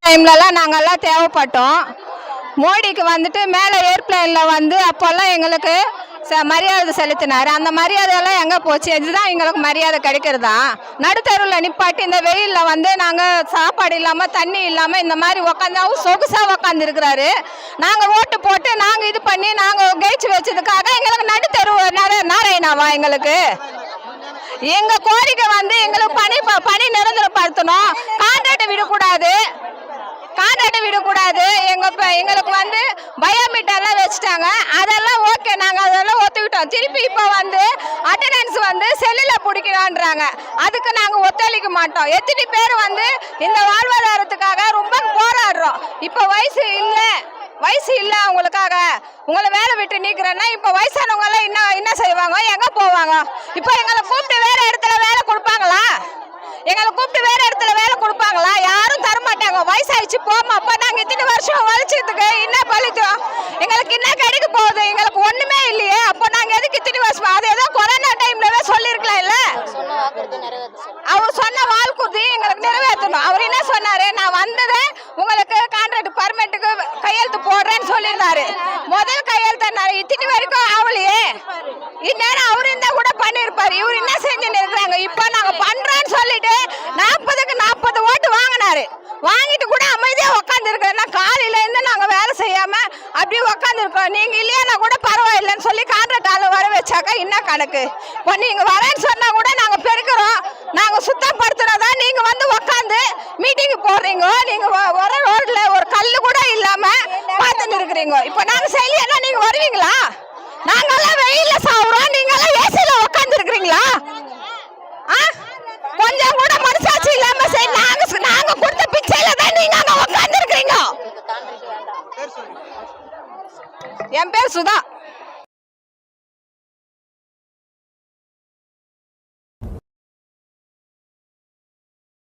டைம்லலாம் நாங்கள்லாம் தேவைப்பட்டோம். மோடிக்கு வந்துட்டு மேலே ஏர்பிளைனில் வந்து அப்போல்லாம் எங்களுக்கு மரியாதை செலுத்தினார். அந்த மரியாதையெல்லாம் எங்கே போச்சு? இதுதான் எங்களுக்கு மரியாதை கிடைக்கிறதா? நடுத்தருவில் நிப்பாட்டி இந்த வெயிலில் வந்து நாங்கள் சாப்பாடு இல்லாமல் தண்ணி இல்லாமல் இந்த மாதிரி உக்காந்து சொகுசாக உக்காந்துருக்கிறாரு. நாங்கள் ஓட்டு போட்டு நாங்கள் இது பண்ணி நாங்கள் கெயிச்சு வச்சதுக்காக எங்களுக்கு நடுத்தரு நாராயணாவா? எங்களுக்கு எங்கள் கோரிக்கை வந்து எங்களுக்கு பணி நிரந்தரப்படுத்தணும். கான்ட்ராக்டை விடக்கூடாது. எங்களுக்கு வந்து பயோமீட்டர்லாம் வச்சுட்டாங்க. அதெல்லாம் ஓகே, நாங்கள் அதெல்லாம் ஒத்துக்கிட்டோம். திருப்பி இப்போ வந்து அட்டண்டன்ஸ் வந்து செல்லில் பிடிக்கலான்றாங்க. அதுக்கு நாங்கள் ஒத்துழைக்க மாட்டோம். எத்தனை பேர் வந்து இந்த வாழ்வாதாரத்துக்காக ரொம்ப போராடுறோம். இப்போ வயசு இல்லை அவங்களுக்காக. உங்களை வேலை விட்டு நீக்கிறேன்னா இப்போ வயசானவங்க எல்லாம் என்ன செய்வாங்க? எங்கே போவாங்க? இப்போ எங்களை கூப்பிட்டு வேற இடத்துல வேலை கொடுப்பாங்களா? யாரும் தரமாட்டாங்க. வயசாயிடுச்சு போமா. அப்ப நாங்க இத்தனை வருஷம் வலிச்சதுக்கு என்ன பழித்தோம்? எங்களுக்கு என்ன கிடைக்க போகுது? எங்களுக்கு ஒண்ணுமே இல்லையே. அப்போ நாங்க எதுக்கு இத்தனை வருஷம்? அது ஏதோ கொரோனா டைம்லவே சொல்லிருக்கலாம் இல்ல? அவர் சொன்ன வாக்குறுதி எங்களுக்கு நிறைவேற்றணும். அவர் என்ன சொன்னாரு? நான் வந்தது உங்களுக்கு கான்ட்ராக்ட் பர்மிட்டுக்கு கையெழுத்து போடுறேன்னு சொல்லியிருந்தாரு. முதல் கையெழுத்தாரு. இத்தனை வரைக்கும் ஆகலையே. இந்நேரம் அவரு இருந்தா கூட பண்ணிருப்பாரு. இவர் என்ன செஞ்சுன்னு இருக்கிறாங்க? இப்ப நாங்க பண்றோம்னு சொல்லிட்டு 40க்கு 40 ஓட்டு வாங்கிட்டு கூட அமைதியா உட்காந்து இருக்கோம். காலையில இருந்து நாங்க வேலை செய்யாம அப்படியே உட்காந்து இருக்கோம். நீங்க இல்லையா கூட பரவாயில்லைன்னு சொல்லி கான்ட்ராக்ட் ஆளு வர வச்சாக்கா என்ன கணக்கு? இப்போ நீங்க வரேன்னு சொன்னா கூட நாங்க பெருக்கிறோம், நாங்க சுத்தப்படுத்துறதா நீங்க வந்து உட்காந்து மீட்டிங் போடுறீங்க. நீங்க வர ரோட்ல ஒரு கல்லு கூட இல்லாம பார்த்துட்டு இருக்கிறீங்க. இப்போ நாங்க செய்யலையா நீங்க வருவீங்களா? நாங்கெல்லாம் வெயில சாவுறோம், நீங்க எல்லாம் ஏசில உட்காந்து இருக்கிறீங்களா? கொஞ்சம் கூட மனசாட்சி இல்லாம நாங்க கொடுத்த பிச்சையில தான் நீங்க அங்க உட்கார்ந்து இருக்கீங்க. என் பேர் சுதா.